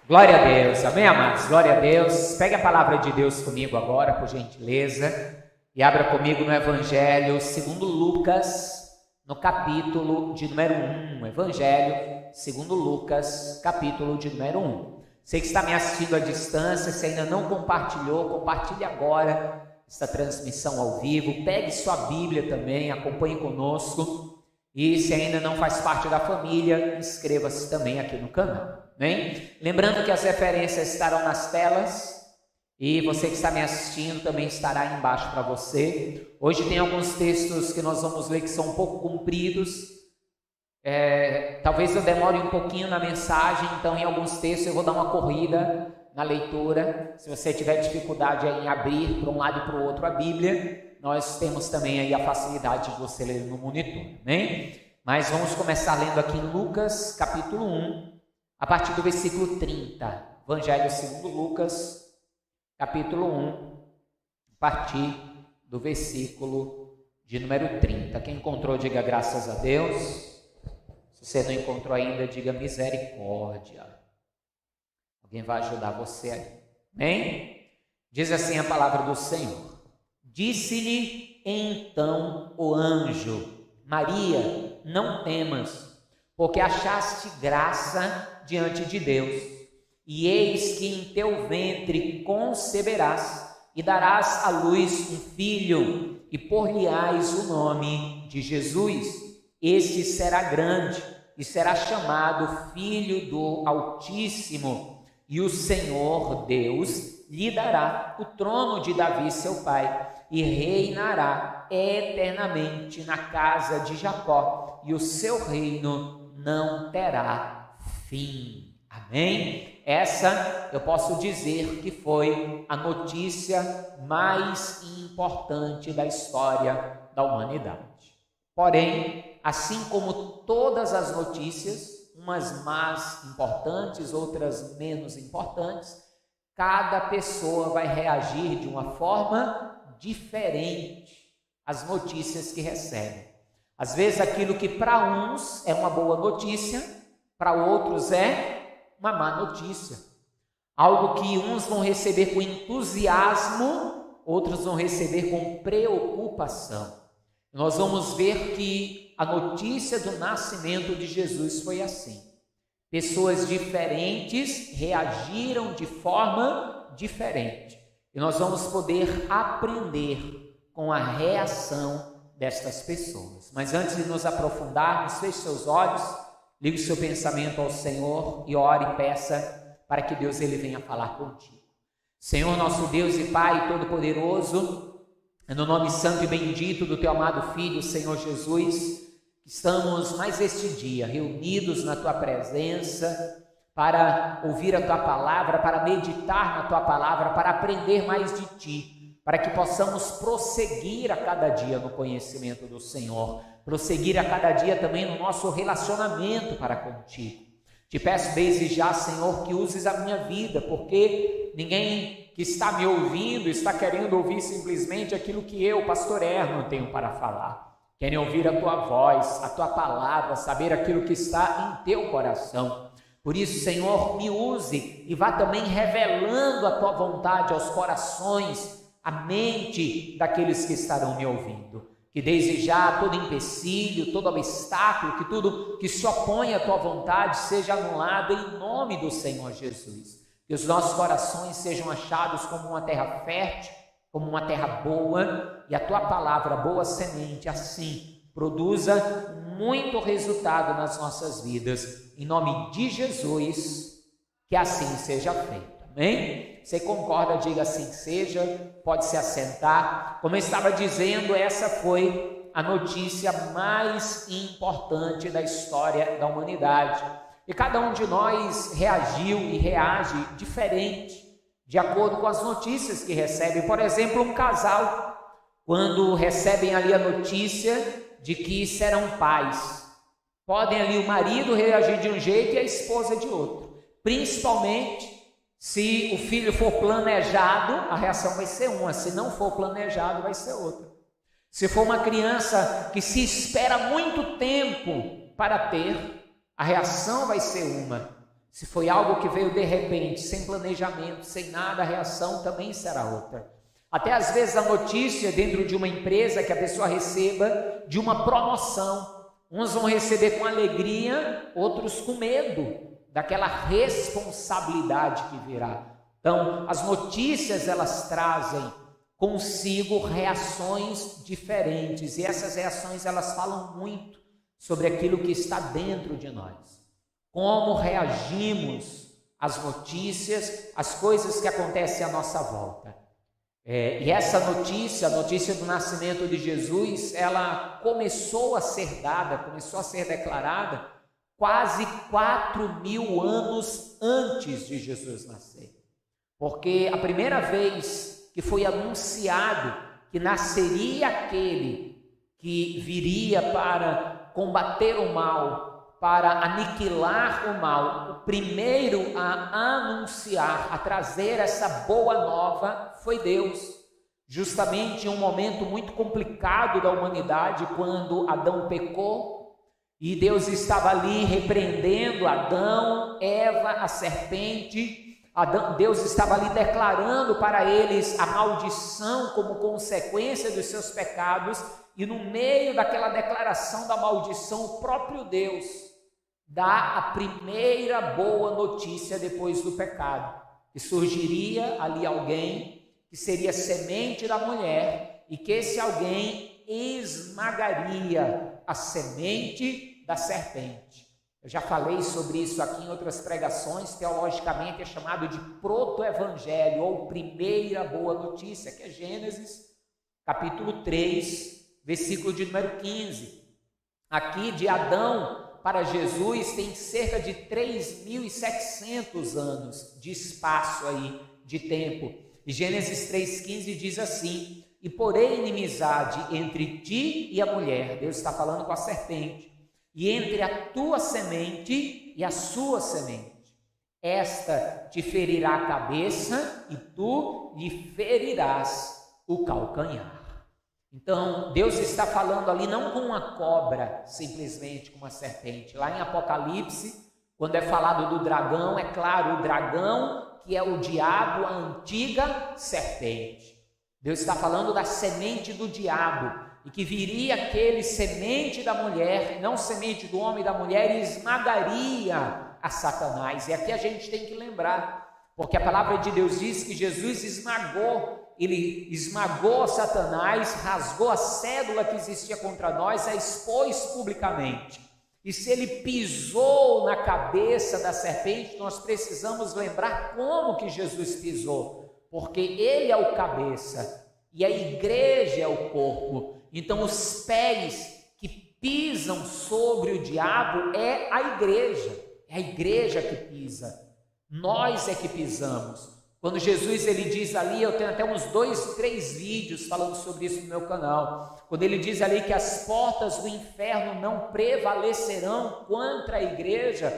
Glória a Deus, amém, amados? Glória a Deus. Pegue a palavra de Deus comigo agora, por gentileza, e abra comigo no Evangelho segundo Lucas, no capítulo de número 1. Evangelho segundo Lucas, capítulo de número 1. Você que está me assistindo à distância, se ainda não compartilhou, compartilhe agora esta transmissão ao vivo. Pegue sua Bíblia também, acompanhe conosco. E se ainda não faz parte da família, inscreva-se também aqui no canal. Bem, lembrando que as referências estarão nas telas e você que está me assistindo também estará aí embaixo para você. Hoje tem alguns textos que nós vamos ler que são um pouco compridos. Talvez eu demore um pouquinho na mensagem, então em alguns textos eu vou dar uma corrida na leitura. Se você tiver dificuldade em abrir para um lado e para o outro a Bíblia, nós temos também aí a facilidade de você ler no monitor, né? Mas vamos começar lendo aqui em Lucas, capítulo 1, a partir do versículo 30. Evangelho segundo Lucas, capítulo 1, a partir do versículo de número 30. Quem encontrou, diga graças a Deus. Se você não encontrou ainda, diga misericórdia. Alguém vai ajudar você aí, amém? Diz assim a palavra do Senhor. Disse-lhe então o anjo: Maria, não temas, porque achaste graça diante de Deus, e eis que em teu ventre conceberás, e darás à luz um filho, e por-lhe-ás o nome de Jesus. Este será grande, e será chamado Filho do Altíssimo, e o Senhor Deus lhe dará o trono de Davi seu pai, e reinará eternamente na casa de Jacó, e o seu reino não terá fim. Amém? Essa eu posso dizer que foi a notícia mais importante da história da humanidade. Porém, assim como todas as notícias, umas mais importantes, outras menos importantes, cada pessoa vai reagir de uma forma diferente às notícias que recebe. Às vezes aquilo que para uns é uma boa notícia, para outros é uma má notícia. Algo que uns vão receber com entusiasmo, outros vão receber com preocupação. Nós vamos ver que a notícia do nascimento de Jesus foi assim. Pessoas diferentes reagiram de forma diferente. E nós vamos poder aprender com a reação destas pessoas. Mas antes de nos aprofundarmos, feche seus olhos, ligue o seu pensamento ao Senhor e ore e peça para que Deus ele venha falar contigo. Senhor, nosso Deus e Pai Todo-Poderoso, é no nome santo e bendito do Teu amado Filho, Senhor Jesus, que estamos mais este dia reunidos na Tua presença, para ouvir a Tua palavra, para meditar na Tua palavra, para aprender mais de Ti, para que possamos prosseguir a cada dia no conhecimento do Senhor, prosseguir a cada dia também no nosso relacionamento para contigo. Te peço desde já, Senhor, que uses a minha vida, porque ninguém que está me ouvindo está querendo ouvir simplesmente aquilo que eu, pastor Erno, tenho para falar. Querem ouvir a Tua voz, a Tua palavra, saber aquilo que está em Teu coração. Por isso, Senhor, me use e vá também revelando a Tua vontade aos corações, à mente daqueles que estarão me ouvindo. Que desde já todo empecilho, todo obstáculo, que tudo que se opõe à Tua vontade seja anulado em nome do Senhor Jesus. Que os nossos corações sejam achados como uma terra fértil, como uma terra boa, e a Tua palavra, boa semente, assim produza muito resultado nas nossas vidas. Em nome de Jesus, que assim seja feito. Amém? Você concorda? Diga assim que seja. Pode se assentar. Como eu estava dizendo, essa foi a notícia mais importante da história da humanidade. E cada um de nós reagiu e reage diferente, de acordo com as notícias que recebe. Por exemplo, um casal, quando recebem ali a notícia de que serão pais, podem ali o marido reagir de um jeito e a esposa de outro. Principalmente se o filho for planejado, a reação vai ser uma. Se não for planejado, vai ser outra. Se for uma criança que se espera muito tempo para ter, a reação vai ser uma. Se foi algo que veio de repente, sem planejamento, sem nada, a reação também será outra. Até às vezes a notícia dentro de uma empresa que a pessoa receba de uma promoção. Uns vão receber com alegria, outros com medo daquela responsabilidade que virá. Então, as notícias elas trazem consigo reações diferentes, e essas reações elas falam muito sobre aquilo que está dentro de nós. Como reagimos às notícias, às coisas que acontecem à nossa volta. E essa notícia, a notícia do nascimento de Jesus, ela começou a ser dada, começou a ser declarada quase 4.000 anos antes de Jesus nascer. Porque a primeira vez que foi anunciado que nasceria aquele que viria para combater o mal, para aniquilar o mal, o primeiro a anunciar, a trazer essa boa nova foi Deus. Justamente em um momento muito complicado da humanidade, quando Adão pecou, e Deus estava ali repreendendo Adão, Eva, a serpente. Deus estava ali declarando para eles a maldição como consequência dos seus pecados, e no meio daquela declaração da maldição, o próprio Deus dá a primeira boa notícia depois do pecado, que surgiria ali alguém que seria semente da mulher, e que esse alguém esmagaria a semente da serpente. Eu já falei sobre isso aqui em outras pregações. Teologicamente é chamado de proto-evangelho, ou primeira boa notícia, que é Gênesis, capítulo 3, versículo de número 15. Aqui de Adão para Jesus tem cerca de 3.700 anos de espaço aí, de tempo. E Gênesis 3,15 diz assim: e porém inimizade entre ti e a mulher, Deus está falando com a serpente, e entre a tua semente e a sua semente. Esta te ferirá a cabeça e tu lhe ferirás o calcanhar. Então, Deus está falando ali não com uma cobra, simplesmente com uma serpente. Lá em Apocalipse, quando é falado do dragão, é claro, o dragão que é o diabo, a antiga serpente. Deus está falando da semente do diabo, e que viria aquele semente da mulher, não semente do homem e da mulher, e esmagaria a Satanás. E aqui a gente tem que lembrar, porque a palavra de Deus diz que Jesus ele esmagou Satanás, rasgou a cédula que existia contra nós, a expôs publicamente. E se ele pisou na cabeça da serpente, nós precisamos lembrar como que Jesus pisou, porque ele é o cabeça e a igreja é o corpo. Então os pés que pisam sobre o diabo é a igreja que pisa, nós é que pisamos. Quando Jesus ele diz ali, eu tenho até uns 2, 3 vídeos falando sobre isso no meu canal, quando ele diz ali que as portas do inferno não prevalecerão contra a igreja,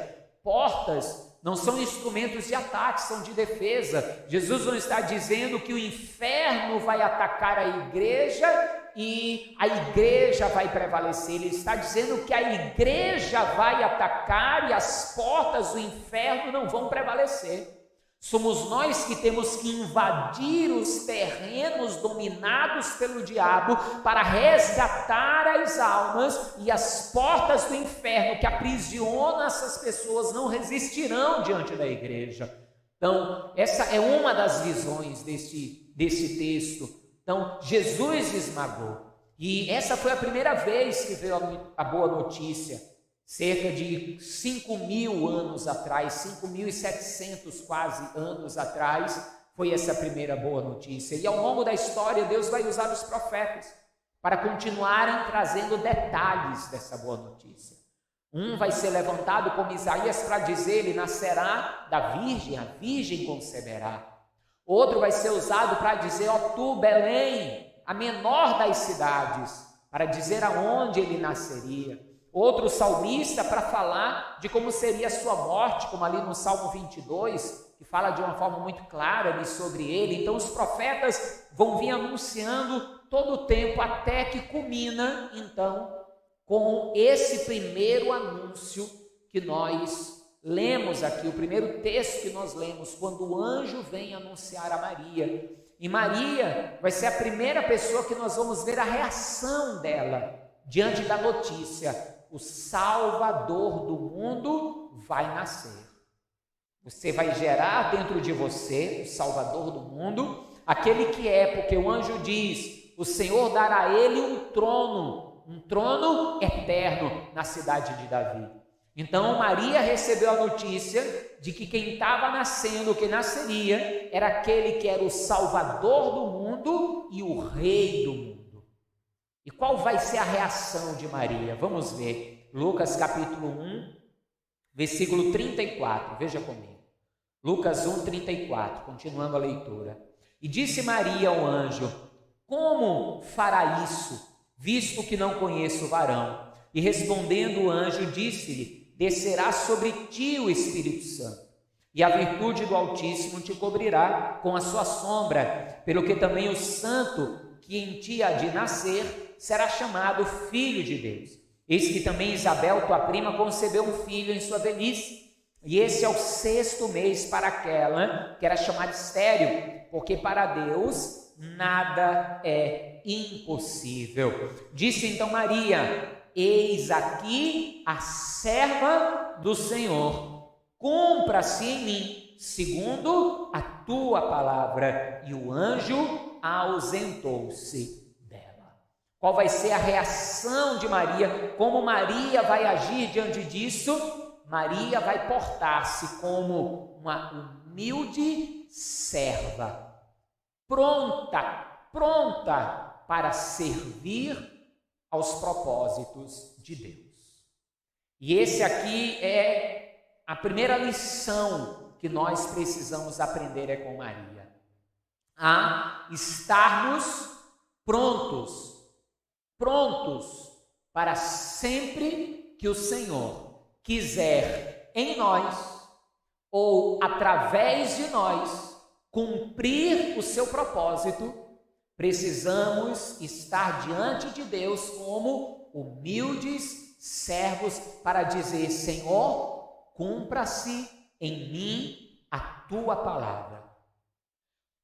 portas não são instrumentos de ataque, são de defesa. Jesus não está dizendo que o inferno vai atacar a igreja e a igreja vai prevalecer, ele está dizendo que a igreja vai atacar e as portas do inferno não vão prevalecer. Somos nós que temos que invadir os terrenos dominados pelo diabo para resgatar as almas, e as portas do inferno que aprisionam essas pessoas não resistirão diante da igreja. Então, essa é uma das visões desse texto. Então, Jesus esmagou, e essa foi a primeira vez que veio a boa notícia. Cerca de 5.000 anos atrás, 5.700 quase anos atrás, foi essa primeira boa notícia. E ao longo da história, Deus vai usar os profetas para continuarem trazendo detalhes dessa boa notícia. Um vai ser levantado como Isaías para dizer: ele nascerá da virgem, a virgem conceberá. Outro vai ser usado para dizer: ó tu, Belém, a menor das cidades, para dizer aonde ele nasceria. Outro salmista para falar de como seria a sua morte, como ali no Salmo 22, que fala de uma forma muito clara ali sobre ele. Então os profetas vão vir anunciando todo o tempo, até que culmina então com esse primeiro anúncio que nós lemos aqui, o primeiro texto que nós lemos, quando o anjo vem anunciar a Maria. E Maria vai ser a primeira pessoa que nós vamos ver a reação dela diante da notícia: o Salvador do mundo vai nascer. Você vai gerar dentro de você o Salvador do mundo, aquele que é, porque o anjo diz, o Senhor dará a ele um trono eterno na cidade de Davi. Então Maria recebeu a notícia de que quem estava nascendo, que nasceria, era aquele que era o Salvador do mundo e o Rei do mundo. E qual vai ser a reação de Maria? Vamos ver, Lucas capítulo 1, versículo 34, veja comigo. Lucas 1, 34, continuando a leitura. E disse Maria ao anjo: como fará isso, visto que não conheço o varão? E respondendo o anjo, disse-lhe: descerá sobre ti o Espírito Santo, e a virtude do Altíssimo te cobrirá com a sua sombra, pelo que também o santo que em ti há de nascer será chamado Filho de Deus. Eis que também Isabel, tua prima, concebeu um filho em sua velhice, e esse é o 6º mês para aquela que era chamada estéril, porque para Deus nada é impossível. Disse então Maria: eis aqui a serva do Senhor, cumpra-se em mim segundo a tua palavra. E o anjo ausentou-se dela. Qual vai ser a reação de Maria? Como Maria vai agir diante disso? Maria vai portar-se como uma humilde serva, pronta para servir aos propósitos de Deus. E esse aqui é a primeira lição que nós precisamos aprender com Maria: a estarmos prontos para sempre que o Senhor quiser em nós ou através de nós cumprir o seu propósito. Precisamos estar diante de Deus como humildes servos para dizer: Senhor, cumpra-se em mim a tua palavra.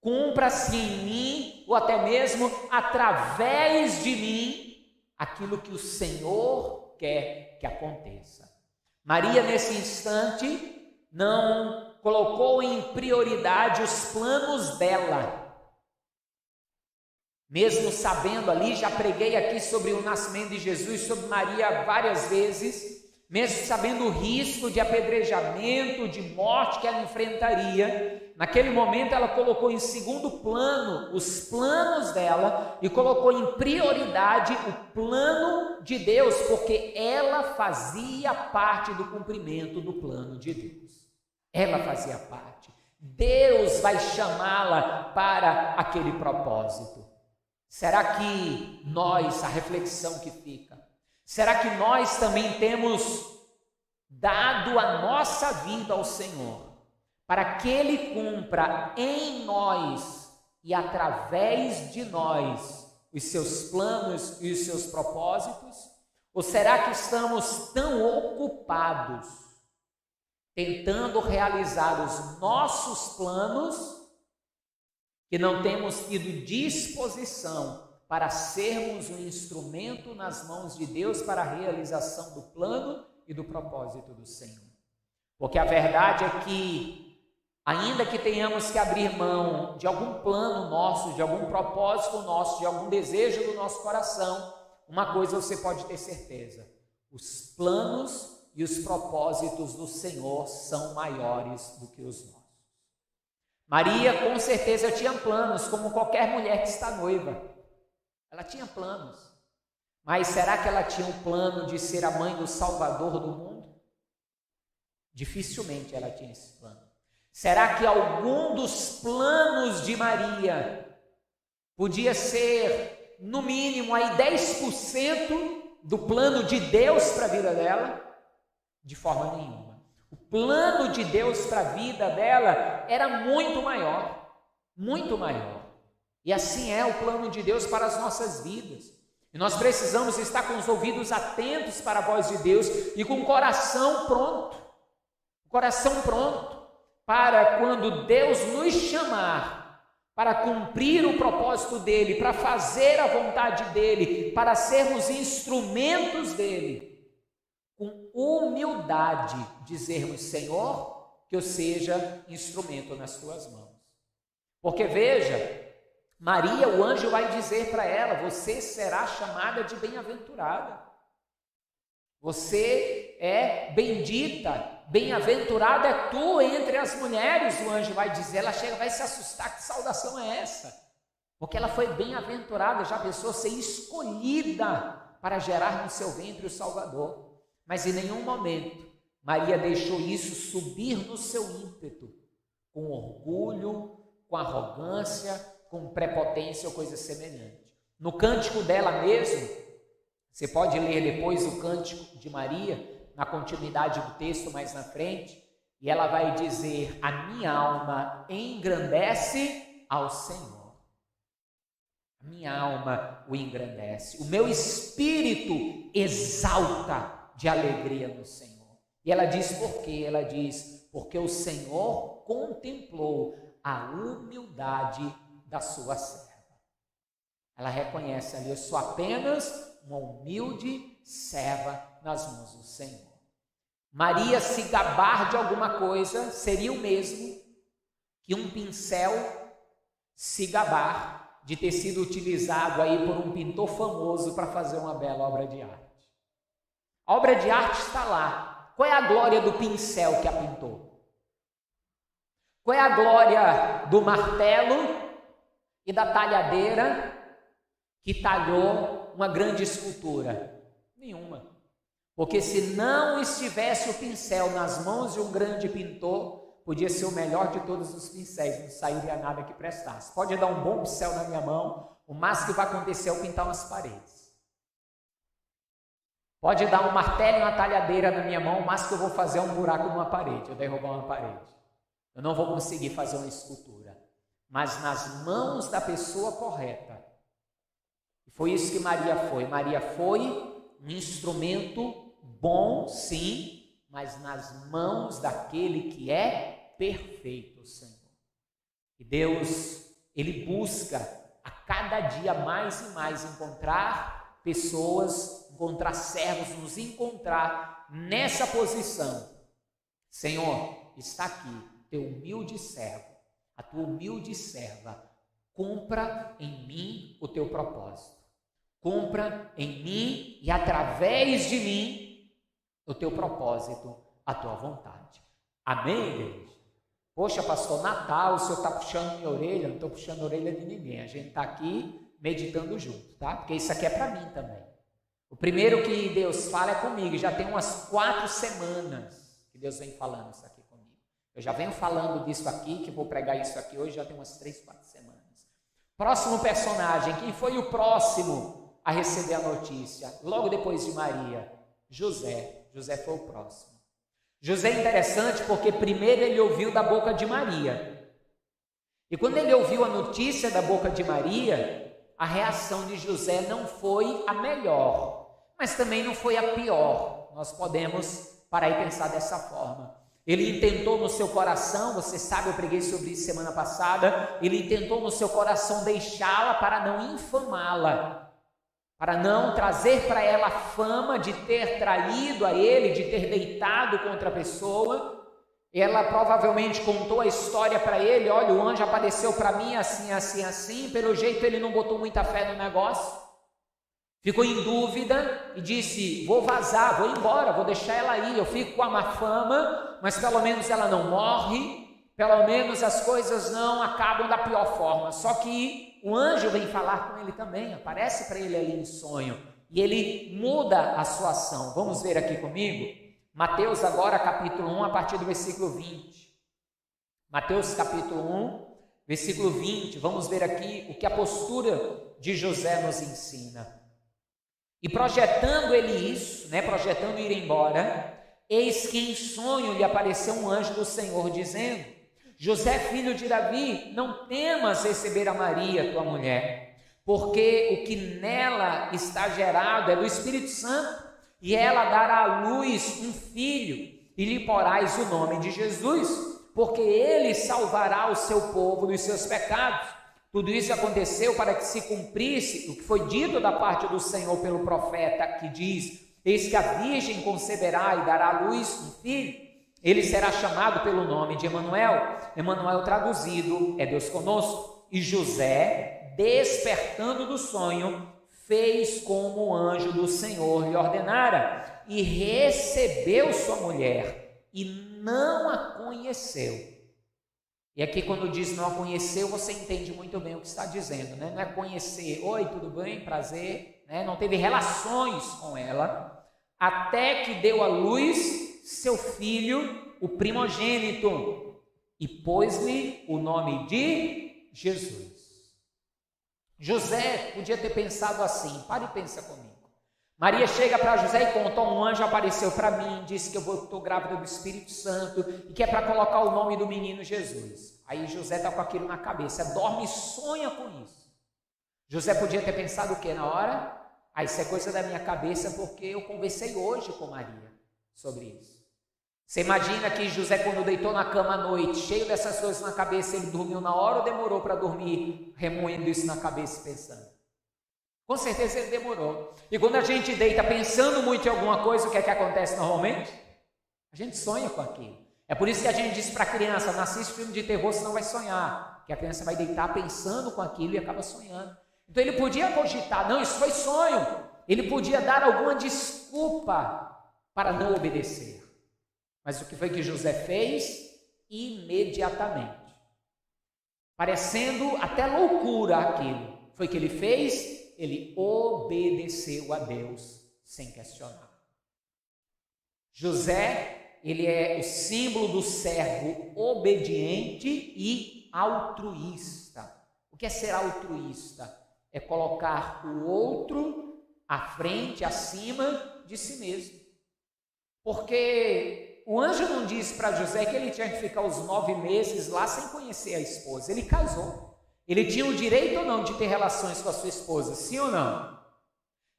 Cumpra-se em mim, ou até mesmo através de mim, aquilo que o Senhor quer que aconteça. Maria, nesse instante, não colocou em prioridade os planos dela. Mesmo sabendo ali, já preguei aqui sobre o nascimento de Jesus, sobre Maria várias vezes, mesmo sabendo o risco de apedrejamento, de morte que ela enfrentaria, naquele momento ela colocou em segundo plano os planos dela e colocou em prioridade o plano de Deus, porque ela fazia parte do cumprimento do plano de Deus. Ela fazia parte. Deus vai chamá-la para aquele propósito. Será que nós, a reflexão que fica, será que nós também temos dado a nossa vida ao Senhor para que Ele cumpra em nós e através de nós os seus planos e os seus propósitos? Ou será que estamos tão ocupados tentando realizar os nossos planos que não temos tido disposição para sermos um instrumento nas mãos de Deus para a realização do plano e do propósito do Senhor? Porque a verdade é que, ainda que tenhamos que abrir mão de algum plano nosso, de algum propósito nosso, de algum desejo do nosso coração, uma coisa você pode ter certeza: os planos e os propósitos do Senhor são maiores do que os nossos. Maria com certeza tinha planos, como qualquer mulher que está noiva. Ela tinha planos. Mas será que ela tinha o plano de ser a mãe do Salvador do mundo? Dificilmente ela tinha esse plano. Será que algum dos planos de Maria podia ser, no mínimo, aí 10% do plano de Deus para a vida dela? De forma nenhuma. O plano de Deus para a vida dela era muito maior, muito maior. E assim é o plano de Deus para as nossas vidas. E nós precisamos estar com os ouvidos atentos para a voz de Deus e com o coração pronto. o coração pronto para quando Deus nos chamar para cumprir o propósito dele, para fazer a vontade dele, para sermos instrumentos dele, com humildade dizermos: Senhor, que eu seja instrumento nas tuas mãos. Porque veja, Maria, o anjo vai dizer para ela: você será chamada de bem-aventurada. Você é bendita, bem-aventurada é tu entre as mulheres, o anjo vai dizer. Ela chega, vai se assustar, que saudação é essa? Porque ela foi bem-aventurada, já pensou ser escolhida para gerar no seu ventre o Salvador. Mas em nenhum momento Maria deixou isso subir no seu ímpeto, com orgulho, com arrogância, com prepotência ou coisa semelhante. No cântico dela mesmo, você pode ler depois o cântico de Maria, na continuidade do texto mais na frente, e ela vai dizer: a minha alma engrandece ao Senhor. A minha alma o engrandece. O meu espírito exalta de alegria no Senhor. E ela diz por quê? Ela diz: porque o Senhor contemplou a humildade da sua serva. Ela reconhece ali: eu sou apenas uma humilde serva nas mãos do Senhor. Maria se gabar de alguma coisa seria o mesmo que um pincel se gabar de ter sido utilizado aí por um pintor famoso para fazer uma bela obra de arte. A obra de arte está lá. Qual é a glória do pincel que a pintou? Qual é a glória do martelo e da talhadeira que talhou uma grande escultura? Nenhuma. Porque se não estivesse o pincel nas mãos de um grande pintor, podia ser o melhor de todos os pincéis, não sairia nada que prestasse. Pode dar um bom pincel na minha mão, o máximo que vai acontecer é eu pintar umas paredes. Pode dar um martelo e uma talhadeira na minha mão, o máximo que eu vou fazer é um buraco numa parede, eu derrubar uma parede. Eu não vou conseguir fazer uma escultura. Mas nas mãos da pessoa correta. E foi isso que Maria foi. Maria foi um instrumento bom, sim, mas nas mãos daquele que é perfeito, Senhor. E Deus, Ele busca a cada dia mais e mais encontrar pessoas, encontrar servos, nos encontrar nessa posição. Senhor, está aqui teu humilde servo, a tua humilde serva, cumpra em mim o teu propósito. Cumpra em mim e através de mim o teu propósito, a tua vontade. Amém, igreja? Poxa, pastor, Natal, o senhor está puxando minha orelha? Não estou puxando a orelha de ninguém. A gente está aqui meditando junto, tá? Porque isso aqui é para mim também. O primeiro que Deus fala é comigo. Já tem umas 4 semanas que Deus vem falando isso aqui comigo. Eu já venho falando disso aqui, que vou pregar isso aqui hoje, já tem umas 3, 4 semanas. Próximo personagem, quem foi o próximo a receber a notícia? Logo depois de Maria, José. José foi o próximo. José é interessante porque primeiro ele ouviu da boca de Maria. E quando ele ouviu a notícia da boca de Maria, a reação de José não foi a melhor, mas também não foi a pior. Nós podemos parar e pensar dessa forma. Ele intentou no seu coração, você sabe, eu preguei sobre isso semana passada, ele intentou no seu coração deixá-la para não infamá-la, para não trazer para ela a fama de ter traído a ele, de ter deitado contra a pessoa. Ela provavelmente contou a história para ele: olha, o anjo apareceu para mim assim, assim, assim. Pelo jeito ele não botou muita fé no negócio, ficou em dúvida e disse: vou vazar, vou embora, vou deixar ela aí, eu fico com a má fama, mas pelo menos ela não morre, pelo menos as coisas não acabam da pior forma. Só que o anjo vem falar com ele também, aparece para ele ali em sonho, e ele muda a sua ação. Vamos ver aqui comigo? Mateus agora, capítulo 1, a partir do versículo 20. Mateus capítulo 1, versículo 20. Vamos ver aqui o que a postura de José nos ensina. E projetando ele isso, projetando ir embora, eis que em sonho lhe apareceu um anjo do Senhor, dizendo: José, filho de Davi, não temas receber a Maria, tua mulher, porque o que nela está gerado é do Espírito Santo, e ela dará à luz um filho, e lhe porás o nome de Jesus, porque ele salvará o seu povo dos seus pecados. Tudo isso aconteceu para que se cumprisse o que foi dito da parte do Senhor pelo profeta, que diz: eis que a virgem conceberá e dará à luz um filho. Ele será chamado pelo nome de Emanuel. Emanuel traduzido é Deus conosco. E José, despertando do sonho, fez como o anjo do Senhor lhe ordenara, e recebeu sua mulher, e não a conheceu. E aqui quando diz não a conheceu, você entende muito bem o que está dizendo, né? Não é conhecer, oi, tudo bem, prazer, né? Não teve relações com ela, até que deu à luz seu filho, o primogênito, e pôs-lhe o nome de Jesus. José podia ter pensado assim, para e pensa comigo. Maria chega para José e conta: um anjo apareceu para mim, disse que eu estou grávida do Espírito Santo e que é para colocar o nome do menino Jesus. Aí José está com aquilo na cabeça, dorme e sonha com isso. José podia ter pensado o que na hora? Isso é coisa da minha cabeça porque eu conversei hoje com Maria sobre isso. Você imagina que José, quando deitou na cama à noite, cheio dessas coisas na cabeça, ele dormiu na hora ou demorou para dormir, remoendo isso na cabeça e pensando? Com certeza ele demorou. E quando a gente deita pensando muito em alguma coisa, o que é que acontece normalmente? A gente sonha com aquilo. É por isso que a gente diz para a criança: não assiste filme de terror, senão vai sonhar. Que a criança vai deitar pensando com aquilo e acaba sonhando. Então ele podia cogitar: não, isso foi sonho. Ele podia dar alguma desculpa para não obedecer. Mas o que foi que José fez? Imediatamente. Parecendo até loucura aquilo. Foi que ele fez? Ele obedeceu a Deus sem questionar. José, ele é o símbolo do servo obediente e altruísta. O que é ser altruísta? É colocar o outro à frente, acima de si mesmo. Porque o anjo não disse para José que ele tinha que ficar os 9 meses lá sem conhecer a esposa. Ele casou. Ele tinha o direito ou não de ter relações com a sua esposa? Sim ou não?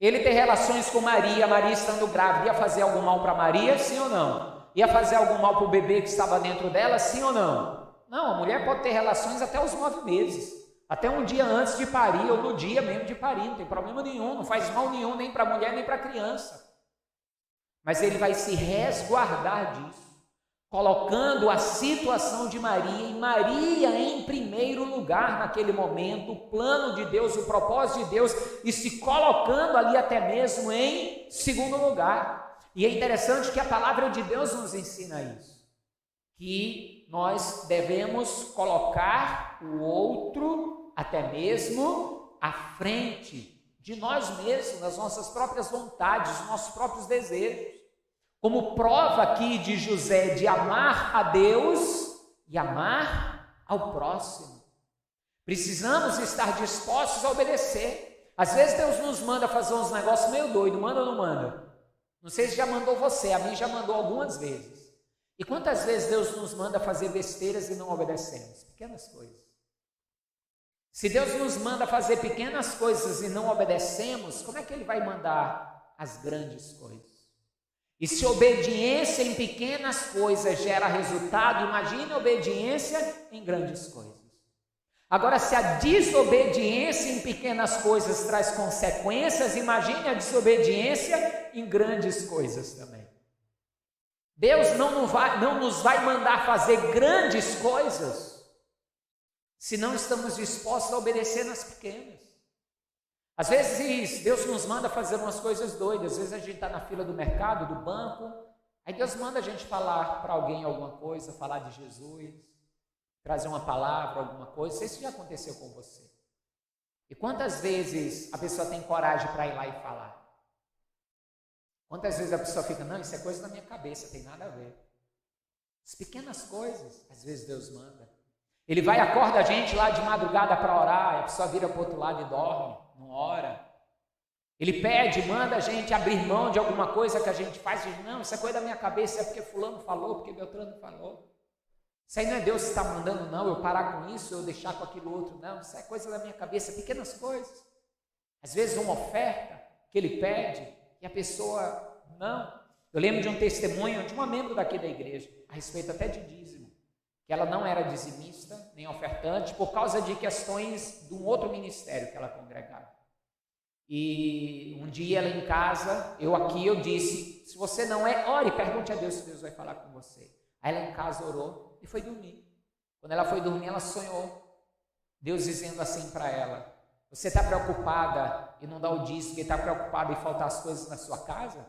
Ele ter relações com Maria, Maria estando grávida, ia fazer algum mal para Maria? Sim ou não? Ia fazer algum mal para o bebê que estava dentro dela? Sim ou não? Não, a mulher pode ter relações até os 9 meses. Até um dia antes de parir ou no dia mesmo de parir. Não tem problema nenhum, não faz mal nenhum nem para a mulher nem para a criança. Mas ele vai se resguardar disso, colocando a situação de Maria, e Maria em primeiro lugar naquele momento, o plano de Deus, o propósito de Deus, e se colocando ali até mesmo em segundo lugar. E é interessante que a palavra de Deus nos ensina isso, que nós devemos colocar o outro até mesmo à frente de nós mesmos, das nossas próprias vontades, dos nossos próprios desejos. Como prova aqui de José de amar a Deus e amar ao próximo. Precisamos estar dispostos a obedecer. Às vezes Deus nos manda fazer uns negócios meio doidos, manda ou não manda? Não sei se já mandou você, a mim já mandou algumas vezes. E quantas vezes Deus nos manda fazer besteiras e não obedecemos? Pequenas coisas. Se Deus nos manda fazer pequenas coisas e não obedecemos, como é que Ele vai mandar as grandes coisas? E se obediência em pequenas coisas gera resultado, imagine a obediência em grandes coisas. Agora, se a desobediência em pequenas coisas traz consequências, imagine a desobediência em grandes coisas também. Deus não nos vai mandar fazer grandes coisas se não estamos dispostos a obedecer nas pequenas. Às vezes Deus nos manda fazer umas coisas doidas. Às vezes a gente está na fila do mercado, do banco, aí Deus manda a gente falar para alguém alguma coisa, falar de Jesus, trazer uma palavra, alguma coisa. Não sei se já aconteceu com você. E quantas vezes a pessoa tem coragem para ir lá e falar? Quantas vezes a pessoa fica: não, isso é coisa da minha cabeça, tem nada a ver. As pequenas coisas, às vezes Deus manda. Ele vai e acorda a gente lá de madrugada para orar, a pessoa vira para o outro lado e dorme, não ora. Ele pede, manda a gente abrir mão de alguma coisa que a gente faz, e diz: não, isso é coisa da minha cabeça, é porque fulano falou, porque Beltrano falou. Isso aí não é Deus que está mandando, não, eu parar com isso, eu deixar com aquilo outro, não, isso é coisa da minha cabeça, pequenas coisas. Às vezes uma oferta que ele pede e a pessoa não. Eu lembro de um testemunho de uma membro daqui da igreja, a respeito até de dízimo, que ela não era dizimista, nem ofertante, por causa de questões de um outro ministério que ela congregava. E um dia ela em casa, eu disse, se você não é, ore, pergunte a Deus se Deus vai falar com você. Aí ela em casa orou e foi dormir. Quando ela foi dormir, ela sonhou, Deus dizendo assim para ela, você está preocupada e não dá o dízimo, está preocupada em faltar as coisas na sua casa?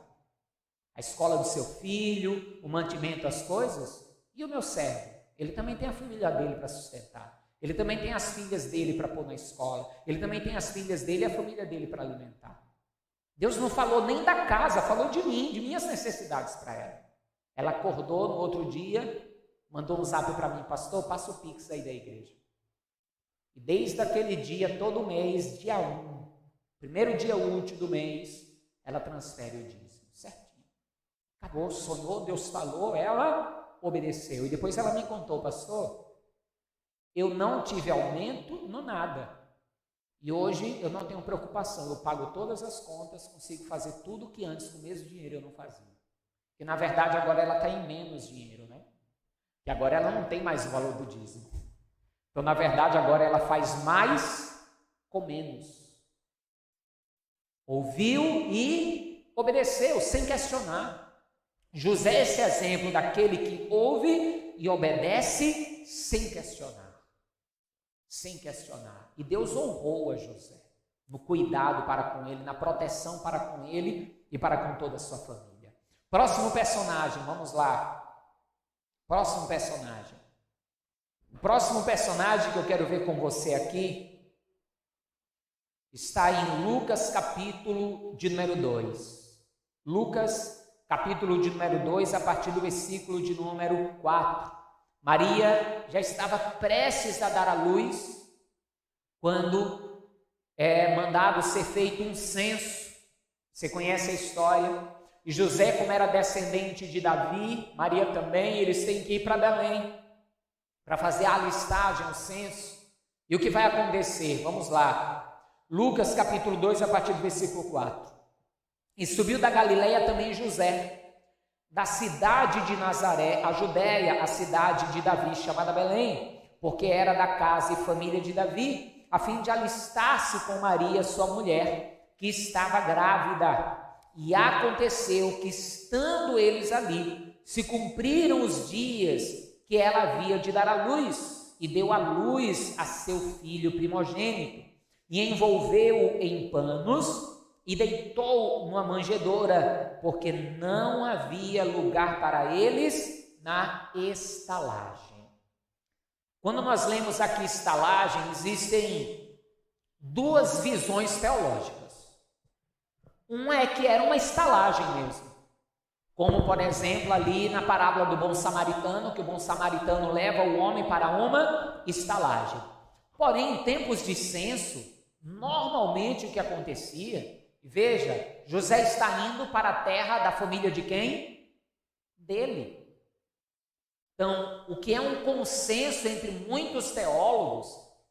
A escola do seu filho, o mantimento, as coisas? E o meu servo? Ele também tem a família dele para sustentar. Ele também tem as filhas dele para pôr na escola. Ele também tem as filhas dele e a família dele para alimentar. Deus não falou nem da casa, falou de mim, de minhas necessidades para ela. Ela acordou no outro dia, mandou um zap para mim, pastor, passa o Pix aí da igreja. E desde aquele dia, todo mês, dia 1, primeiro dia útil do mês, ela transfere o dízimo, certinho. Acabou, sonhou, Deus falou, ela obedeceu. E depois ela me contou, pastor, eu não tive aumento no nada. E hoje eu não tenho preocupação, eu pago todas as contas, consigo fazer tudo que antes com o mesmo dinheiro eu não fazia. Porque na verdade agora ela está em menos dinheiro, né? E agora ela não tem mais o valor do dízimo. Então na verdade agora ela faz mais com menos. Ouviu e obedeceu, sem questionar. José é esse exemplo daquele que ouve e obedece sem questionar. Sem questionar. E Deus honrou a José no cuidado para com ele, na proteção para com ele e para com toda a sua família. Próximo personagem, vamos lá. Próximo personagem. O próximo personagem que eu quero ver com você aqui está em Lucas capítulo de número 2. Lucas capítulo de número 2, a partir do versículo de número 4. Maria já estava prestes a dar à luz quando é mandado ser feito um censo. Você conhece a história. E José, como era descendente de Davi, Maria também, eles têm que ir para Belém para fazer a listagem, o censo. E o que vai acontecer? Vamos lá. Lucas capítulo 2, a partir do versículo 4. E subiu da Galileia também José, da cidade de Nazaré, a Judéia, a cidade de Davi, chamada Belém, porque era da casa e família de Davi, a fim de alistar-se com Maria, sua mulher, que estava grávida. E aconteceu que, estando eles ali, se cumpriram os dias que ela havia de dar à luz, e deu à luz a seu filho primogênito, e envolveu-o em panos, e deitou numa manjedoura, porque não havia lugar para eles na estalagem. Quando nós lemos aqui estalagem, existem duas visões teológicas. Uma é que era uma estalagem mesmo, como por exemplo ali na parábola do bom samaritano, que o bom samaritano leva o homem para uma estalagem. Porém, em tempos de censo, normalmente o que acontecia, veja, José está indo para a terra da família de quem? Dele. Então, o que é um consenso entre muitos teólogos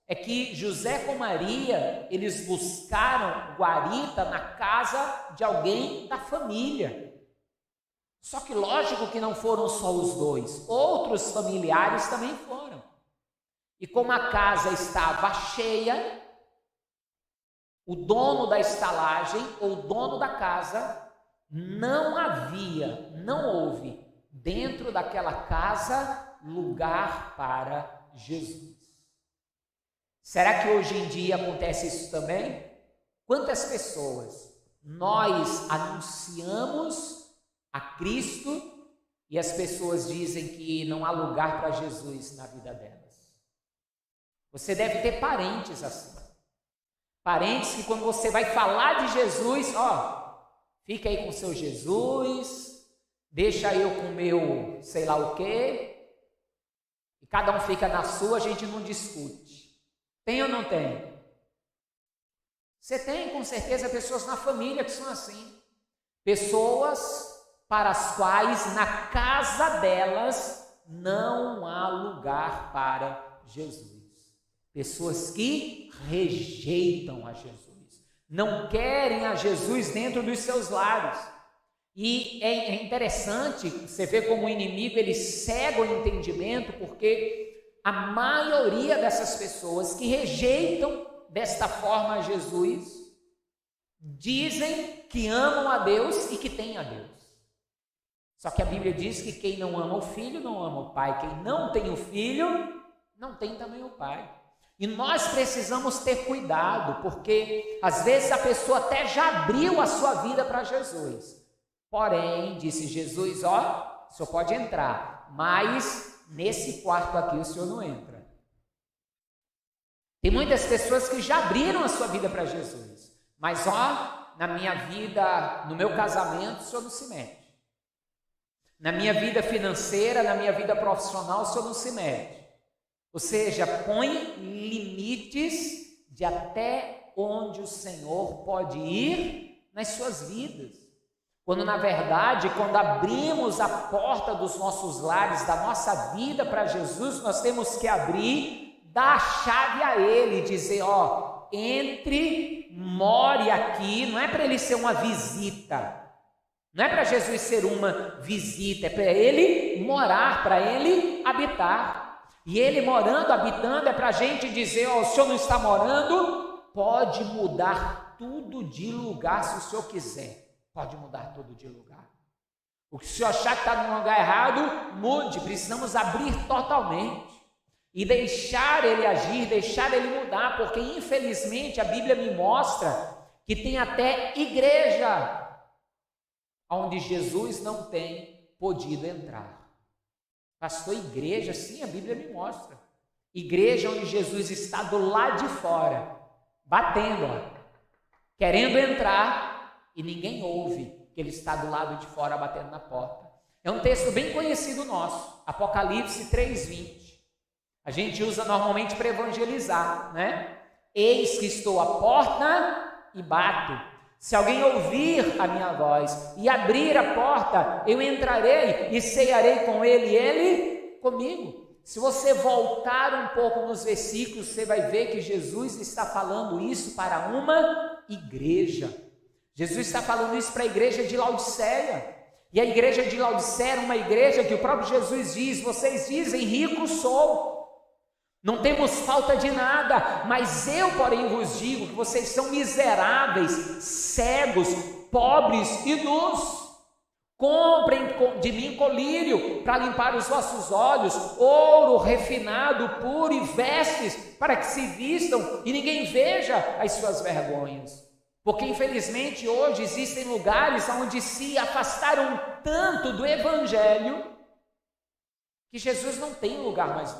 é que José com Maria, eles buscaram guarita na casa de alguém da família. Só que lógico que não foram só os dois, outros familiares também foram. E como a casa estava cheia, o dono da estalagem ou o dono da casa não houve dentro daquela casa lugar para Jesus. Será que hoje em dia acontece isso também? Quantas pessoas nós anunciamos a Cristo e as pessoas dizem que não há lugar para Jesus na vida delas? Você deve ter parentes assim. Parentes que quando você vai falar de Jesus, fica aí com o seu Jesus, deixa eu com o meu sei lá o quê, e cada um fica na sua, a gente não discute. Tem ou não tem? Você tem com certeza pessoas na família que são assim. Pessoas para as quais na casa delas não há lugar para Jesus. Pessoas que rejeitam a Jesus, não querem a Jesus dentro dos seus lares. E é interessante você ver como o inimigo ele cega o entendimento, porque a maioria dessas pessoas que rejeitam desta forma Jesus dizem que amam a Deus e que têm a Deus. Só que a Bíblia diz que quem não ama o Filho não ama o Pai, quem não tem o Filho não tem também o Pai. E nós precisamos ter cuidado, porque às vezes a pessoa até já abriu a sua vida para Jesus. Porém, disse Jesus, ó, o senhor pode entrar, mas nesse quarto aqui o senhor não entra. Tem muitas pessoas que já abriram a sua vida para Jesus, mas ó, na minha vida, no meu casamento, o senhor não se mete. Na minha vida financeira, na minha vida profissional, o senhor não se mete. Ou seja, põe limites de até onde o Senhor pode ir nas suas vidas. Quando na verdade, quando abrimos a porta dos nossos lares, da nossa vida para Jesus, nós temos que abrir, dar a chave a Ele, dizer, ó, entre, more aqui, não é para Ele ser uma visita. Não é para Jesus ser uma visita, é para Ele morar, para Ele habitar. E Ele morando, habitando, é para a gente dizer, ó, o Senhor não está morando, pode mudar tudo de lugar se o Senhor quiser. Pode mudar tudo de lugar. O que o Senhor achar que está no lugar errado, mude. Precisamos abrir totalmente. E deixar Ele agir, deixar Ele mudar, porque infelizmente a Bíblia me mostra que tem até igreja onde Jesus não tem podido entrar. Pastor, igreja, sim, a Bíblia me mostra. Igreja onde Jesus está do lado de fora, batendo, ó, querendo entrar, e ninguém ouve que Ele está do lado de fora batendo na porta. É um texto bem conhecido nosso, Apocalipse 3:20. A gente usa normalmente para evangelizar, né? Eis que estou à porta e bato. Se alguém ouvir a minha voz e abrir a porta, eu entrarei e cearei com ele e ele comigo. Se você voltar um pouco nos versículos, você vai ver que Jesus está falando isso para uma igreja. Jesus está falando isso para a igreja de Laodiceia. E a igreja de Laodiceia era uma igreja que o próprio Jesus diz, vocês dizem, rico sou. Não temos falta de nada, mas eu, porém, vos digo que vocês são miseráveis, cegos, pobres e nus. Comprem de mim colírio para limpar os vossos olhos, ouro refinado, puro e vestes para que se vistam e ninguém veja as suas vergonhas. Porque, infelizmente, hoje existem lugares onde se afastaram tanto do Evangelho que Jesus não tem lugar mais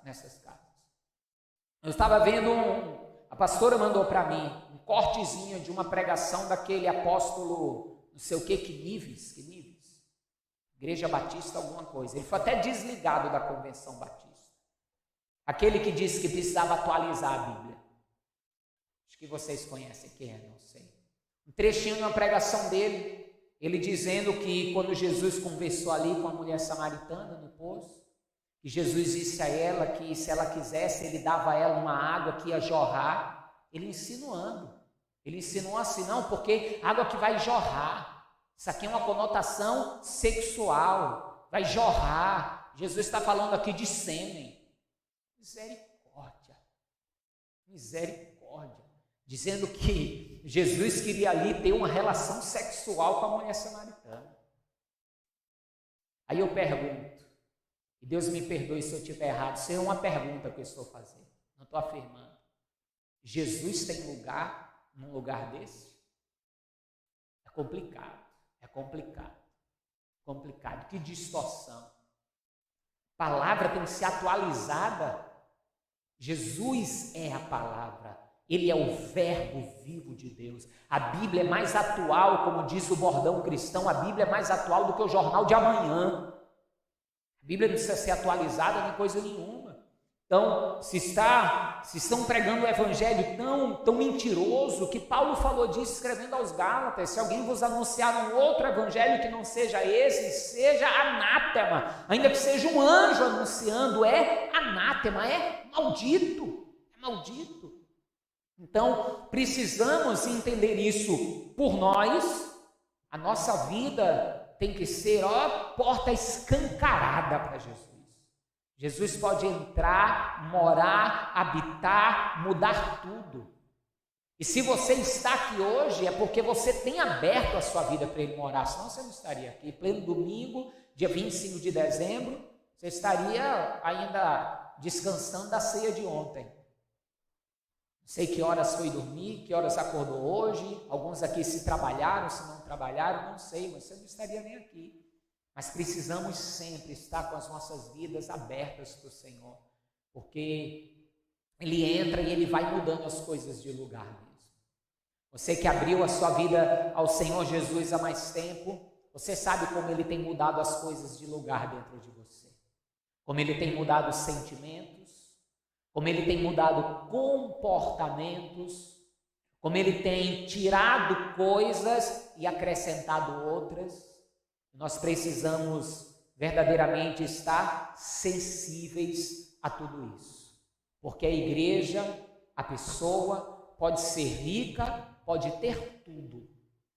nessas casas. Eu estava vendo, a pastora mandou para mim um cortezinho de uma pregação daquele apóstolo, não sei o que Nives, Igreja Batista alguma coisa. Ele foi até desligado da Convenção Batista. Aquele que disse que precisava atualizar a Bíblia. Acho que vocês conhecem quem é, não sei. Um trechinho de uma pregação dele, ele dizendo que quando Jesus conversou ali com a mulher samaritana no poço, que Jesus disse a ela que se ela quisesse, ele dava a ela uma água que ia jorrar, ele insinuando. Ele insinuou assim, não, porque água que vai jorrar, isso aqui é uma conotação sexual, vai jorrar. Jesus está falando aqui de sêmen. Misericórdia, misericórdia. Dizendo que Jesus queria ali ter uma relação sexual com a mulher samaritana. Aí eu pergunto, e Deus me perdoe se eu estiver errado, isso é uma pergunta que eu estou fazendo, não estou afirmando. Jesus tem lugar num lugar desse? É complicado, complicado, que distorção. A palavra tem que ser atualizada. Jesus é a palavra, Ele é o verbo vivo de Deus. A Bíblia é mais atual, como diz o bordão cristão, a Bíblia é mais atual do que o jornal de amanhã. A Bíblia não precisa ser atualizada nem coisa nenhuma. Então, se estão pregando um evangelho tão mentiroso, que Paulo falou disso escrevendo aos Gálatas, se alguém vos anunciar um outro evangelho que não seja esse, seja anátema, ainda que seja um anjo anunciando, é anátema, é maldito, Então, precisamos entender isso por nós, A nossa vida tem que ser, porta escancarada para Jesus. Jesus pode entrar, morar, habitar, mudar tudo. E se você está aqui hoje, é porque você tem aberto a sua vida para Ele morar, senão você não estaria aqui. Pleno domingo, dia 25 de dezembro, você estaria ainda descansando da ceia de ontem. Não sei que horas foi dormir, que horas acordou hoje, alguns aqui se trabalharam, se não trabalharam, não sei, mas você não estaria nem aqui. Mas precisamos sempre estar com as nossas vidas abertas para o Senhor, porque Ele entra e Ele vai mudando as coisas de lugar mesmo. Você que abriu a sua vida ao Senhor Jesus há mais tempo, você sabe como Ele tem mudado as coisas de lugar dentro de você, como Ele tem mudado os sentimentos, como Ele tem mudado comportamentos, como Ele tem tirado coisas e acrescentado outras. Nós precisamos verdadeiramente estar sensíveis a tudo isso, porque a igreja, a pessoa pode ser rica, pode ter tudo,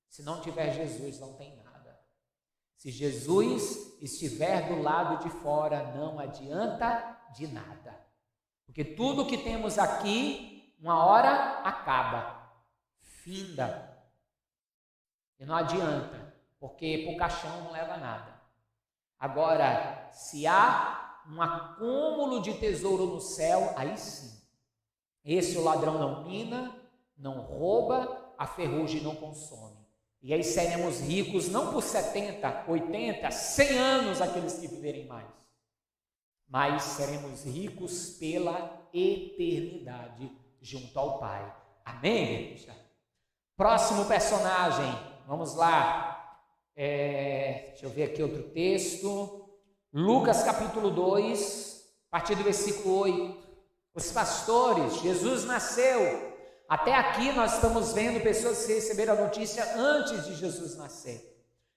se não tiver Jesus não tem nada. Se Jesus estiver do lado de fora, não adianta de nada. Porque tudo que temos aqui, uma hora acaba, finda. E não adianta, porque para o caixão não leva nada. Agora, se há um acúmulo de tesouro no céu, aí sim. Esse o ladrão não mina, não rouba, a ferrugem não consome. E aí seremos ricos não por 70, 80, 100 anos aqueles que viverem mais. Mas seremos ricos pela eternidade junto ao Pai. Amém, igreja? Próximo personagem, vamos lá. Deixa eu ver aqui outro texto. Lucas capítulo 2, a partir do versículo 8. Os pastores, Jesus nasceu. Até aqui nós estamos vendo pessoas que receberam a notícia antes de Jesus nascer.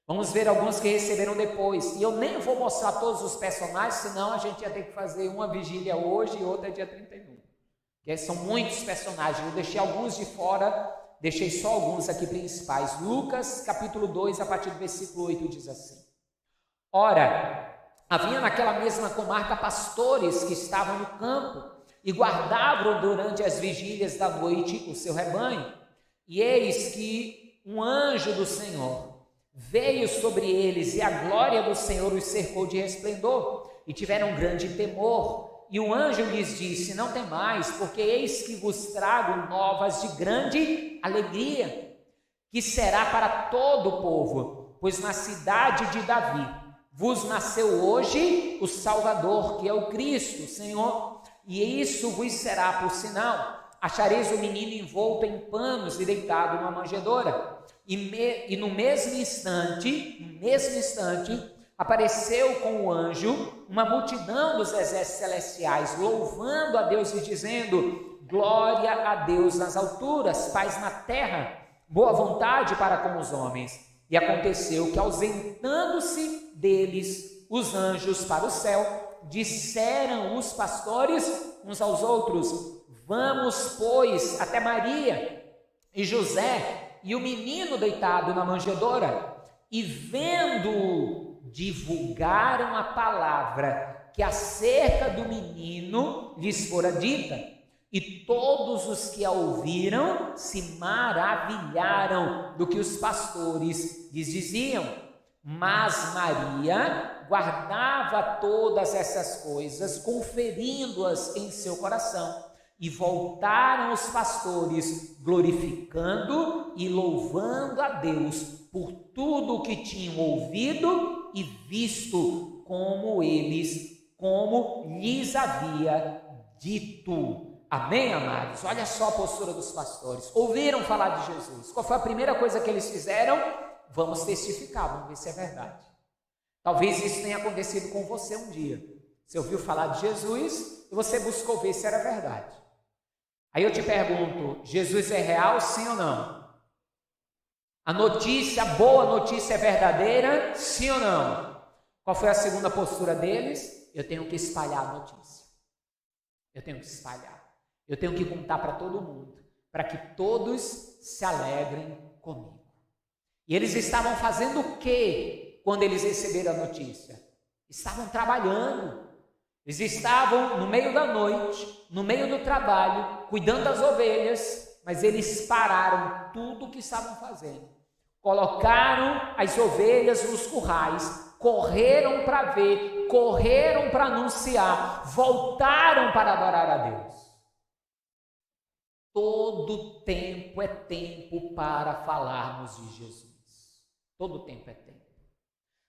Vamos ver alguns que receberam depois. E eu nem vou mostrar todos os personagens, senão a gente ia ter que fazer uma vigília hoje e outra dia 31. Porque são muitos personagens. Eu deixei alguns de fora, deixei só alguns aqui principais. Lucas, capítulo 2, a partir do versículo 8, diz assim. Ora, havia naquela mesma comarca pastores que estavam no campo e guardavam durante as vigílias da noite o seu rebanho. E eis que um anjo do Senhor veio sobre eles, e a glória do Senhor os cercou de resplendor, e tiveram grande temor. E o anjo lhes disse: não temais, porque eis que vos trago novas de grande alegria, que será para todo o povo, pois na cidade de Davi vos nasceu hoje o Salvador, que é o Cristo, o Senhor. E isso vos será por sinal: achareis o menino envolto em panos e deitado numa manjedoura. E no mesmo instante, apareceu com o anjo uma multidão dos exércitos celestiais, louvando a Deus e dizendo: glória a Deus nas alturas, paz na terra, boa vontade para com os homens. E aconteceu que, ausentando-se deles os anjos para o céu, disseram os pastores uns aos outros: vamos, pois, até Maria e José e o menino deitado na manjedoura. E vendo, divulgaram a palavra que acerca do menino lhes fora dita. E todos os que a ouviram se maravilharam do que os pastores lhes diziam. Mas Maria guardava todas essas coisas, conferindo-as em seu coração. E voltaram os pastores, glorificando e louvando a Deus por tudo o que tinham ouvido e visto, como lhes havia dito. Amém, amados? Olha só a postura dos pastores. Ouviram falar de Jesus. Qual foi a primeira coisa que eles fizeram? Vamos testificar, vamos ver se é verdade. Talvez isso tenha acontecido com você um dia. Você ouviu falar de Jesus e você buscou ver se era verdade. Aí eu te pergunto: Jesus é real, sim ou não? A notícia, a boa notícia é verdadeira, sim ou não? Qual foi a segunda postura deles? Eu tenho que espalhar a notícia. Eu tenho que espalhar. Eu tenho que contar para todo mundo, para que todos se alegrem comigo. E eles estavam fazendo o quê quando eles receberam a notícia? Estavam trabalhando. Eles estavam no meio da noite, no meio do trabalho, cuidando das ovelhas, mas eles pararam tudo o que estavam fazendo. Colocaram as ovelhas nos currais, correram para ver, correram para anunciar, voltaram para adorar a Deus. Todo tempo é tempo para falarmos de Jesus. Todo tempo é tempo.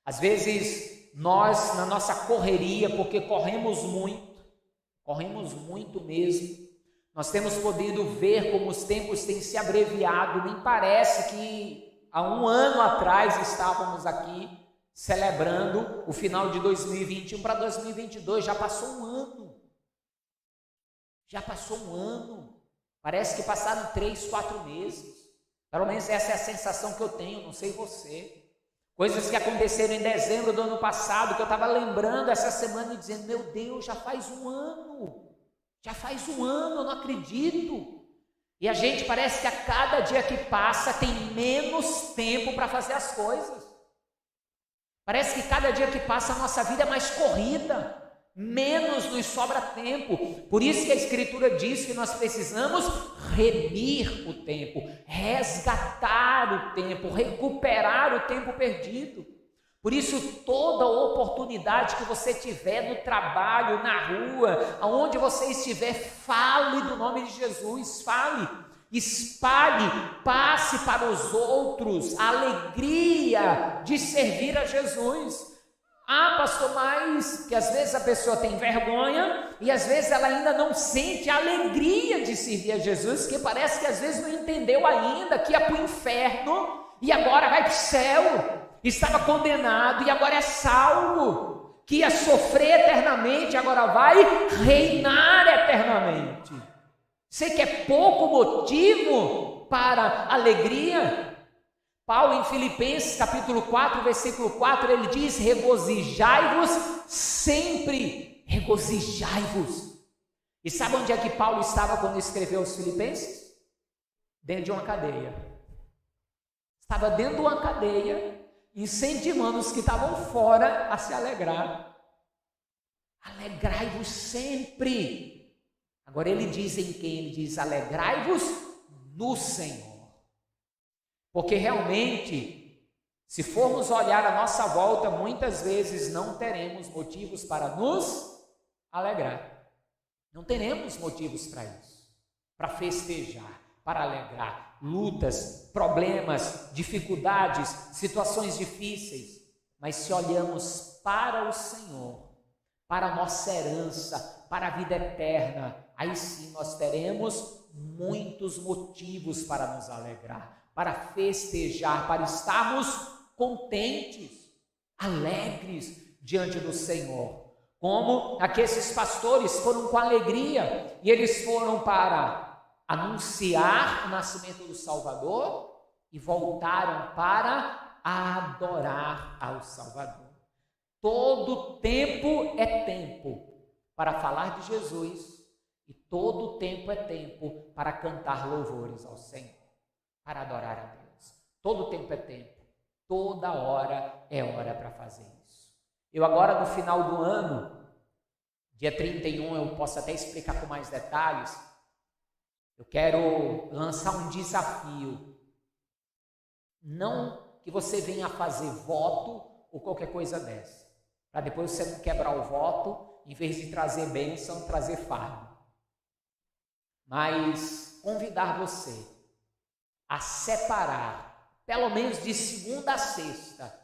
Às vezes, nós, na nossa correria, porque corremos muito mesmo, nós temos podido ver como os tempos têm se abreviado. Nem parece que há um ano atrás estávamos aqui celebrando o final de 2021 para 2022. Já passou um ano. Parece que passaram 3, 4 meses. Pelo menos essa é a sensação que eu tenho, não sei você. Coisas que aconteceram em dezembro do ano passado, que eu estava lembrando essa semana e dizendo, meu Deus, já faz um ano, eu não acredito. E a gente parece que a cada dia que passa tem menos tempo para fazer as coisas. Parece que cada dia que passa a nossa vida é mais corrida, menos nos sobra tempo. Por isso que a Escritura diz que nós precisamos remir o tempo, resgatar o tempo, recuperar o tempo perdido. Por isso, toda oportunidade que você tiver no trabalho, na rua, aonde você estiver, fale do nome de Jesus, fale, espalhe, passe para os outros a alegria de servir a Jesus. Ah, pastor, mas que às vezes a pessoa tem vergonha e às vezes ela ainda não sente a alegria de servir a Jesus, que parece que às vezes não entendeu ainda que ia para o inferno e agora vai para o céu, estava condenado e agora é salvo, que ia sofrer eternamente, agora vai reinar eternamente. Você quer pouco motivo para alegria? Paulo, em Filipenses, capítulo 4, versículo 4, ele diz, regozijai-vos sempre, regozijai-vos. E sabe onde é que Paulo estava quando escreveu os Filipenses? Dentro de uma cadeia. Estava dentro de uma cadeia, incentivando os que estavam fora a se alegrar. Alegrai-vos sempre. Agora ele diz em quem? Ele diz, alegrai-vos no Senhor. Porque realmente, se formos olhar a nossa volta, muitas vezes não teremos motivos para nos alegrar. Não teremos motivos para isso, para festejar, para alegrar. Lutas, problemas, dificuldades, situações difíceis. Mas se olhamos para o Senhor, para a nossa herança, para a vida eterna, aí sim nós teremos muitos motivos para nos alegrar, para festejar, para estarmos contentes, alegres diante do Senhor. Como aqueles pastores foram com alegria, e eles foram para anunciar o nascimento do Salvador e voltaram para adorar ao Salvador. Todo tempo é tempo para falar de Jesus, e todo tempo é tempo para cantar louvores ao Senhor, para adorar a Deus. Todo tempo é tempo, toda hora é hora para fazer isso. Eu agora, no final do ano, dia 31, eu posso até explicar com mais detalhes, eu quero lançar um desafio. Não que você venha fazer voto ou qualquer coisa dessa, para depois você não quebrar o voto, em vez de trazer bênção, trazer fardo. Mas convidar você a separar, pelo menos de segunda a sexta,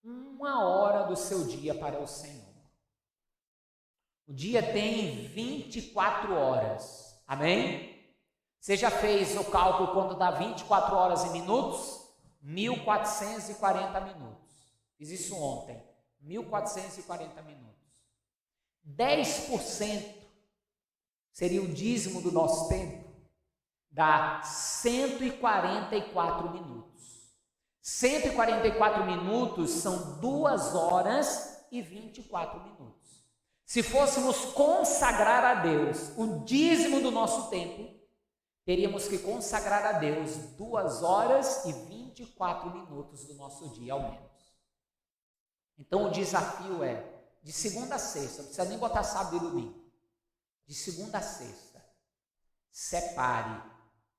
1 hora do seu dia para o Senhor. O dia tem 24 horas, amém? Você já fez o cálculo quando dá 24 horas em minutos? 1.440 minutos. Fiz isso ontem, 1.440 minutos. 10% seria o dízimo do nosso tempo. Dá 144 minutos. 144 minutos são 2 horas e 24 minutos. Se fôssemos consagrar a Deus o dízimo do nosso tempo, teríamos que consagrar a Deus 2 horas e 24 minutos do nosso dia, ao menos. Então o desafio é, de segunda a sexta, não precisa nem botar sábado e domingo, de segunda a sexta, separe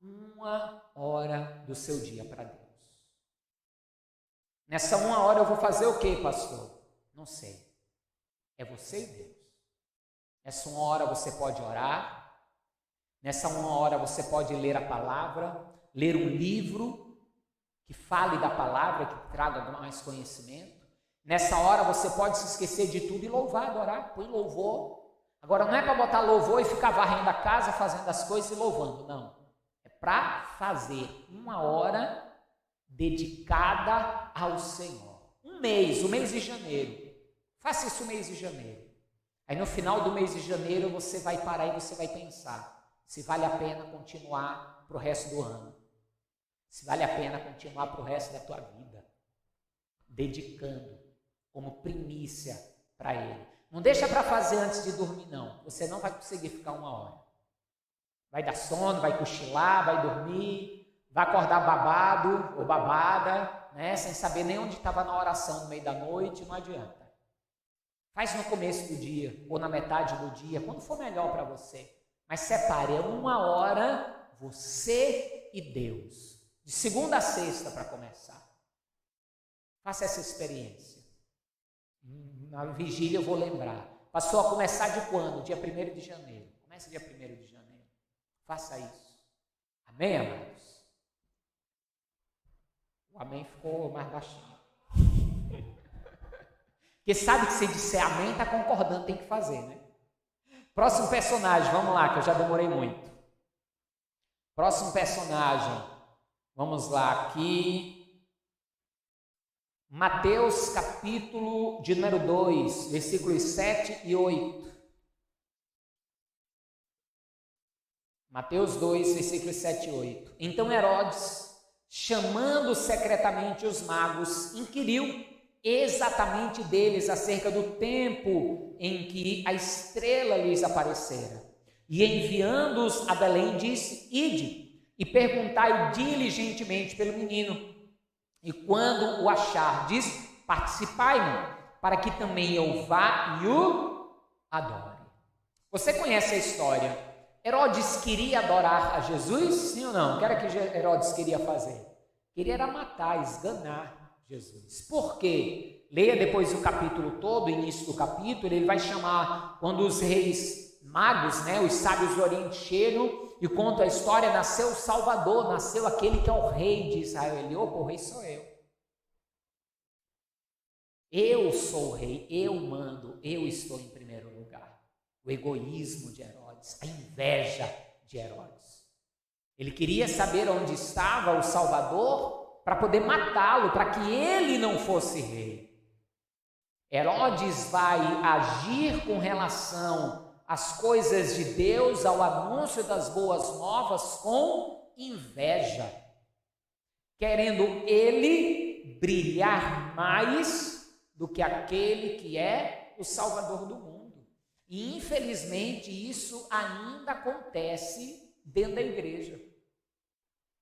1 hora do seu dia para Deus. Nessa 1 hora eu vou fazer o quê, pastor? Não sei. É você e Deus. Nessa 1 hora você pode orar. Nessa 1 hora você pode ler a palavra, ler um livro que fale da palavra, que traga mais conhecimento. Nessa hora você pode se esquecer de tudo e louvar, adorar, põe louvor. Agora não é para botar louvor e ficar varrendo a casa, fazendo as coisas e louvando, não. É para fazer 1 hora dedicada ao Senhor. O mês de janeiro. Faça isso o mês de janeiro. Aí no final do mês de janeiro você vai parar e você vai pensar se vale a pena continuar para o resto do ano. Se vale a pena continuar para o resto da tua vida. Dedicando como primícia para Ele. Não deixa para fazer antes de dormir, não. Você não vai conseguir ficar 1 hora. Vai dar sono, vai cochilar, vai dormir, vai acordar babado ou babada, né? Sem saber nem onde estava na oração no meio da noite, não adianta. Faz no começo do dia ou na metade do dia, quando for melhor para você. Mas separe, é 1 hora você e Deus. De segunda a sexta para começar. Faça essa experiência. Na vigília eu vou lembrar. Passou a começar de quando? Dia 1º de janeiro. Comece dia 1º de janeiro. Faça isso. Amém, amados? O amém ficou mais baixinho. Porque sabe que se disser amém, está concordando, tem que fazer, né? Próximo personagem, vamos lá, que eu já demorei muito. Próximo personagem, vamos lá, aqui. Mateus capítulo de número 2, versículos 7 e 8. Mateus 2, versículos 7 e 8. Então Herodes, chamando secretamente os magos, inquiriu exatamente deles acerca do tempo em que a estrela lhes aparecera. E enviando-os a Belém, disse: Ide e perguntai diligentemente pelo menino. E quando o achardes, participai-me, para que também eu vá e o adore. Você conhece a história? Herodes queria adorar a Jesus? Sim ou não? O que era que Herodes queria fazer? Queria era matar, esganar Jesus. Por quê? Leia depois o capítulo todo, o início do capítulo, ele vai chamar, quando os reis magos, né, os sábios do Oriente chegam e contam a história, nasceu o Salvador, nasceu aquele que é o rei de Israel. Ele, opa, o rei sou eu. Eu sou o rei, eu mando, eu estou em primeiro lugar. O egoísmo de Herodes, a inveja de Herodes. Ele queria saber onde estava o Salvador para poder matá-lo, para que ele não fosse rei. Herodes vai agir com relação às coisas de Deus, ao anúncio das boas novas, com inveja, querendo ele brilhar mais do que aquele que é o Salvador do mundo. E infelizmente isso ainda acontece dentro da igreja.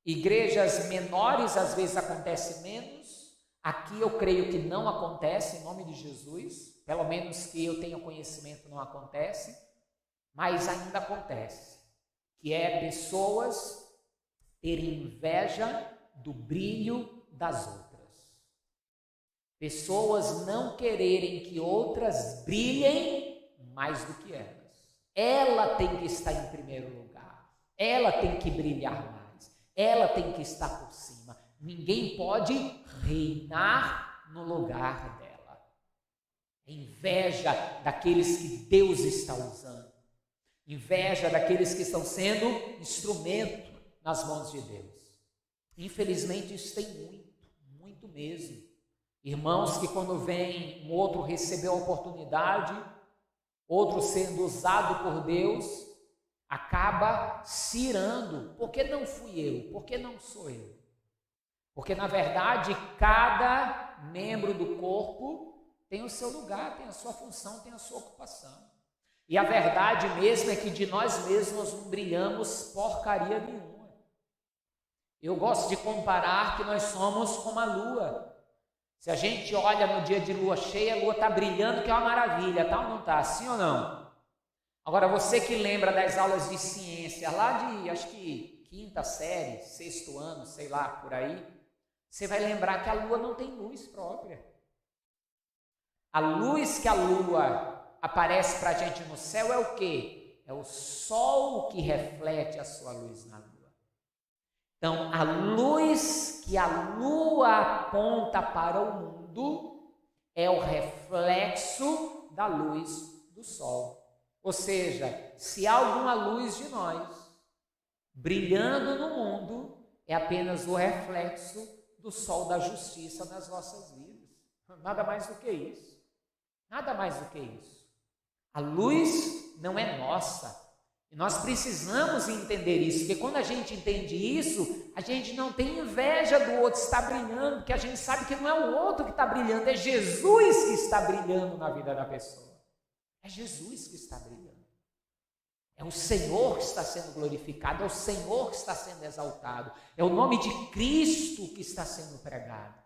Igrejas menores às vezes acontece menos. Aqui eu creio que não acontece, em nome de Jesus, pelo menos que eu tenha conhecimento não acontece, mas ainda acontece, que é pessoas terem inveja do brilho das outras, pessoas não quererem que outras brilhem mais do que elas. Ela tem que estar em primeiro lugar, ela tem que brilhar mais, ela tem que estar por cima. Ninguém pode reinar no lugar dela. Inveja daqueles que Deus está usando. Inveja daqueles que estão sendo instrumento nas mãos de Deus. Infelizmente isso tem muito mesmo. Irmãos que quando vem um outro receber a oportunidade, outro sendo usado por Deus, acaba se irando. Por que não fui eu? Por que não sou eu? Porque, na verdade, cada membro do corpo tem o seu lugar, tem a sua função, tem a sua ocupação. E a verdade mesmo é que de nós mesmos não brilhamos porcaria nenhuma. Eu gosto de comparar que nós somos como a lua. Se a gente olha no dia de lua cheia, a lua está brilhando, que é uma maravilha, tá ou não está? Sim ou não? Agora, você que lembra das aulas de ciência, lá de, acho que, 5ª série, 6º ano, sei lá, por aí, você vai lembrar que a lua não tem luz própria. A luz que a lua aparece para a gente no céu é o quê? É o sol que reflete a sua luz na lua. Então, a luz que a lua aponta para o mundo é o reflexo da luz do sol. Ou seja, se há alguma luz de nós brilhando no mundo, é apenas o reflexo do sol da justiça nas nossas vidas. Nada mais do que isso. Nada mais do que isso. A luz não é nossa. E nós precisamos entender isso, porque quando a gente entende isso, a gente não tem inveja do outro estar brilhando, porque a gente sabe que não é o outro que está brilhando, é Jesus que está brilhando na vida da pessoa. É Jesus que está brilhando. É o Senhor que está sendo glorificado, é o Senhor que está sendo exaltado, é o nome de Cristo que está sendo pregado.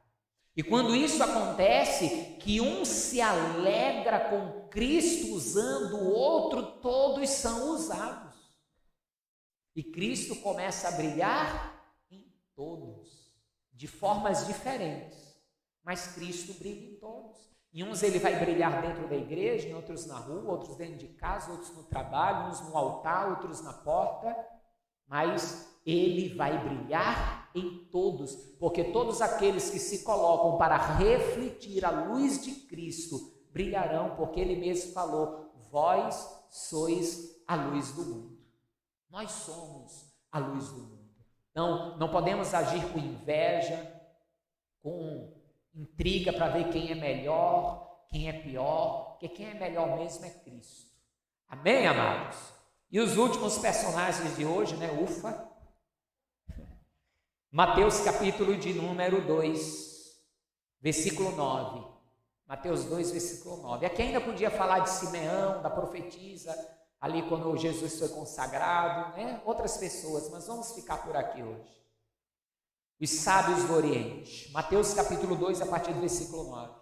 E quando isso acontece, que um se alegra com Cristo usando o outro, todos são usados. E Cristo começa a brilhar em todos, de formas diferentes, mas Cristo brilha em todos. Em uns ele vai brilhar dentro da igreja, em outros na rua, outros dentro de casa, outros no trabalho, uns no altar, outros na porta, mas ele vai brilhar em todos, porque todos aqueles que se colocam para refletir a luz de Cristo brilharão, porque ele mesmo falou: vós sois a luz do mundo. Nós somos a luz do mundo. Não podemos agir com inveja, com intriga para ver quem é melhor, quem é pior, porque quem é melhor mesmo é Cristo. Amém, amados? E os últimos personagens de hoje, ufa, Mateus capítulo de número 2, versículo 9. Mateus 2, versículo 9. Aqui ainda podia falar de Simeão, da profetisa, ali quando Jesus foi consagrado, outras pessoas, mas vamos ficar por aqui hoje. Os sábios do Oriente. Mateus capítulo 2, a partir do versículo 9.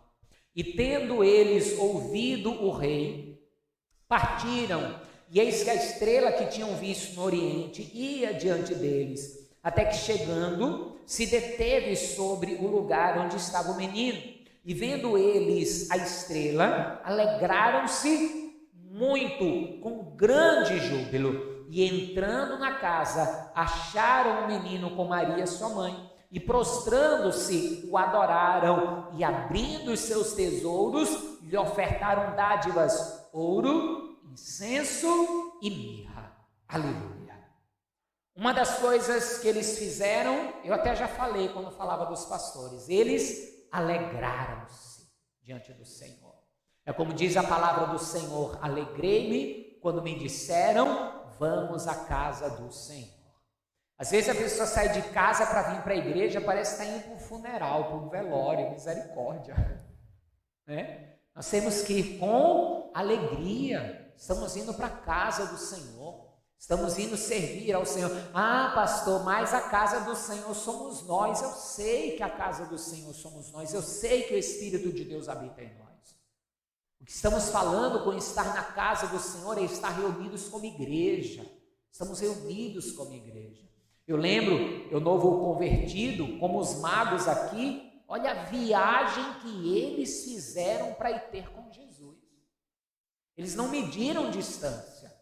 E tendo eles ouvido o rei, partiram, e eis que a estrela que tinham visto no Oriente ia diante deles, até que chegando, se deteve sobre o lugar onde estava o menino. E vendo eles a estrela, alegraram-se muito, com grande júbilo. E entrando na casa, acharam o menino com Maria, sua mãe, e prostrando-se, o adoraram, e abrindo os seus tesouros, lhe ofertaram dádivas, ouro, incenso e mirra. Aleluia. Uma das coisas que eles fizeram, eu até já falei quando falava dos pastores, eles alegraram-se diante do Senhor. É como diz a palavra do Senhor: alegrei-me quando me disseram, vamos à casa do Senhor. Às vezes a pessoa sai de casa para vir para a igreja, parece que está indo para um funeral, para um velório, misericórdia. Nós temos que ir com alegria, estamos indo para a casa do Senhor, estamos indo servir ao Senhor. Ah, pastor, mas a casa do Senhor somos nós. Eu sei que a casa do Senhor somos nós, eu sei que o Espírito de Deus habita em nós. O que estamos falando com estar na casa do Senhor é estar reunidos como igreja. Estamos reunidos como igreja. Eu lembro, eu novo convertido, como os magos aqui, olha a viagem que eles fizeram para ir ter com Jesus. Eles não mediram distância.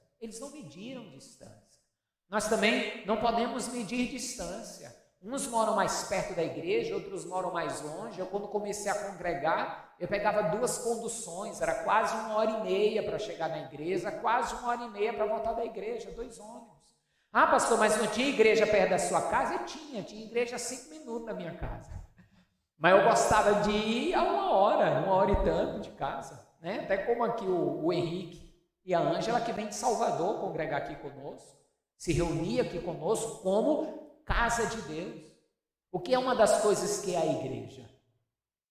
Nós também não podemos medir distância. Uns moram mais perto da igreja, outros moram mais longe. Eu, quando comecei a congregar, eu pegava 2 conduções, era quase 1h30 para chegar na igreja, quase 1h30 para voltar da igreja, 2 ônibus. Ah, pastor, mas não tinha igreja perto da sua casa? Eu tinha igreja a 5 minutos da minha casa. Mas eu gostava de ir a 1 hora e tanto de casa, Até como aqui o Henrique e a Ângela, que vem de Salvador congregar aqui conosco, se reunir aqui conosco como casa de Deus. O que é uma das coisas que é a igreja?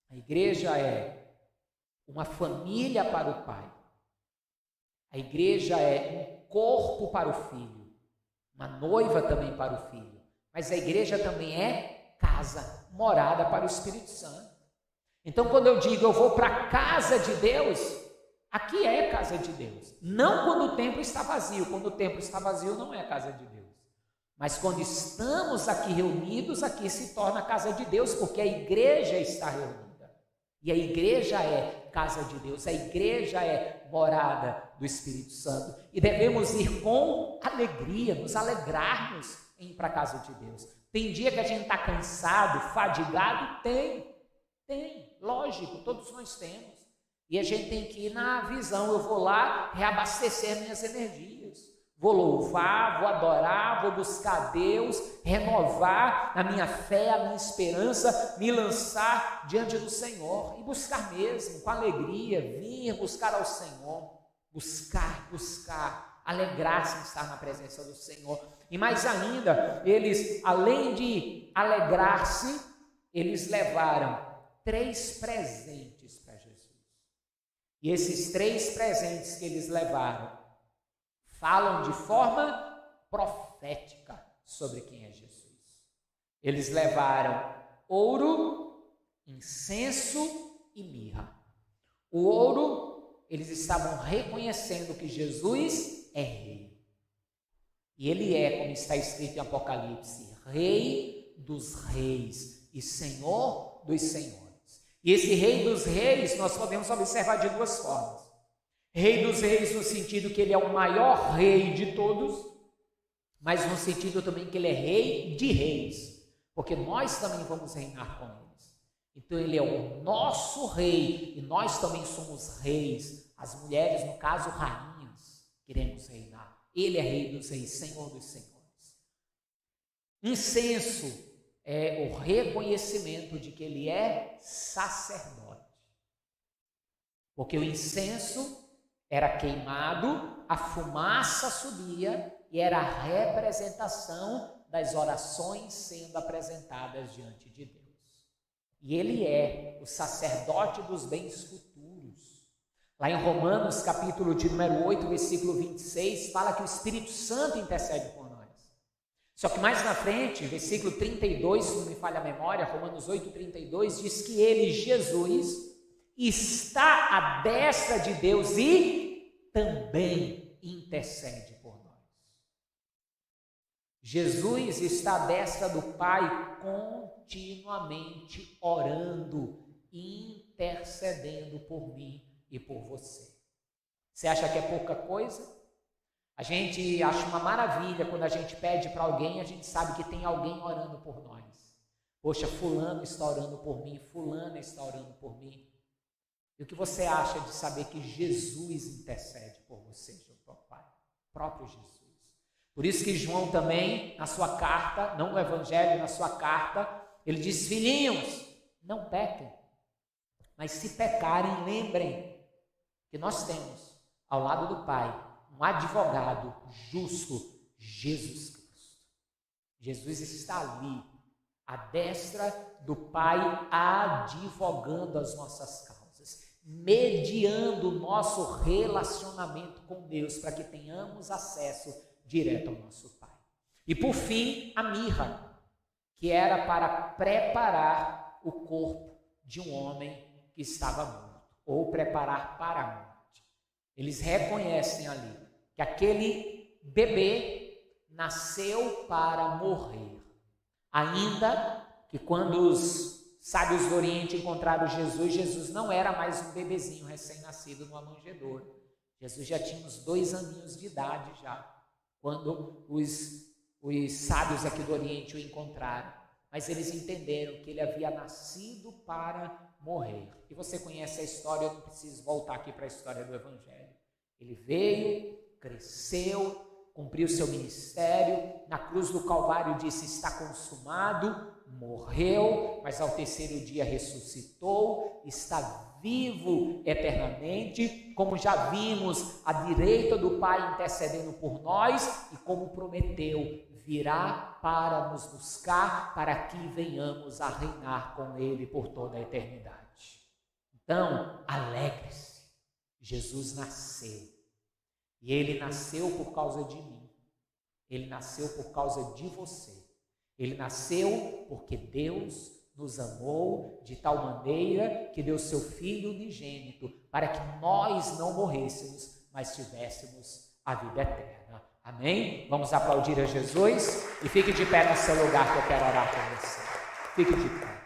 A igreja é uma família para o Pai. A igreja é um corpo para o Filho, uma noiva também para o Filho. mas a igreja também é casa, morada para o Espírito Santo. Então, quando eu digo eu vou para a casa de Deus, aqui é casa de Deus. Não quando o templo está vazio. Quando o templo está vazio, não é casa de Deus. Mas quando estamos aqui reunidos, aqui se torna casa de Deus, porque a igreja está reunida. E a igreja é casa de Deus, a igreja é morada do Espírito Santo. E devemos ir com alegria, nos alegrarmos em ir para a casa de Deus. Tem dia que a gente está cansado, fadigado? Tem, lógico, todos nós temos. E a gente tem que ir na visão, eu vou lá reabastecer minhas energias. Vou louvar, vou adorar, vou buscar Deus, renovar a minha fé, a minha esperança, me lançar diante do Senhor e buscar mesmo, com alegria, vir buscar ao Senhor, buscar, alegrar-se em estar na presença do Senhor. E mais ainda, eles, além de alegrar-se, eles levaram 3 presentes para Jesus. E esses 3 presentes que eles levaram falam de forma profética sobre quem é Jesus. Eles levaram ouro, incenso e mirra. O ouro, eles estavam reconhecendo que Jesus é rei. E ele é, como está escrito em Apocalipse, rei dos reis e senhor dos senhores. E esse rei dos reis nós podemos observar de 2 formas. Rei dos reis no sentido que ele é o maior rei de todos, mas no sentido também que ele é rei de reis, porque nós também vamos reinar com eles. Então ele é o nosso rei e nós também somos reis. As mulheres, no caso, rainhas, queremos reinar. Ele é rei dos reis, senhor dos senhores. Incenso é o reconhecimento de que ele é sacerdote, porque o incenso era queimado, a fumaça subia e era a representação das orações sendo apresentadas diante de Deus. E ele é o sacerdote dos bens futuros. Lá em Romanos, capítulo de número 8, versículo 26, fala que o Espírito Santo intercede por nós. Só que mais na frente, versículo 32, se não me falha a memória, Romanos 8, 32, diz que ele, Jesus, está à destra de Deus e também intercede por nós. Jesus está à destra do Pai continuamente orando, intercedendo por mim e por você. Você acha que é pouca coisa? A gente acha uma maravilha quando a gente pede para alguém, a gente sabe que tem alguém orando por nós. Poxa, fulano está orando por mim, fulana está orando por mim. E o que você acha de saber que Jesus intercede por você, seu Pai? Próprio Jesus. Por isso que João também, na sua carta, não no Evangelho, na sua carta, ele diz: filhinhos, não pequem, mas se pecarem, lembrem que nós temos, ao lado do Pai, um advogado justo, Jesus Cristo. Jesus está ali, à destra do Pai, advogando as nossas causas, mediando o nosso relacionamento com Deus, para que tenhamos acesso direto ao nosso Pai. E por fim, a mirra, que era para preparar o corpo de um homem que estava morto, ou preparar para a morte. Eles reconhecem ali que aquele bebê nasceu para morrer. Ainda que quando os sábios do Oriente encontraram Jesus, Jesus não era mais um bebezinho recém-nascido numa manjedoura. Jesus já tinha uns 2 aninhos de idade já, quando os sábios aqui do Oriente o encontraram. Mas eles entenderam que ele havia nascido para morrer. E você conhece a história, eu não preciso voltar aqui para a história do Evangelho. Ele veio, cresceu, cumpriu seu ministério, na cruz do Calvário disse: está consumado, morreu, mas ao 3º dia ressuscitou, está vivo eternamente, como já vimos, à direita do Pai intercedendo por nós, e como prometeu, virá para nos buscar, para que venhamos a reinar com Ele por toda a eternidade. Então, alegre-se, Jesus nasceu, e Ele nasceu por causa de mim, Ele nasceu por causa de você, Ele nasceu porque Deus nos amou de tal maneira que deu seu Filho unigênito para que nós não morrêssemos, mas tivéssemos a vida eterna. Amém? Vamos aplaudir a Jesus e fique de pé no seu lugar que eu quero orar com você. Fique de pé.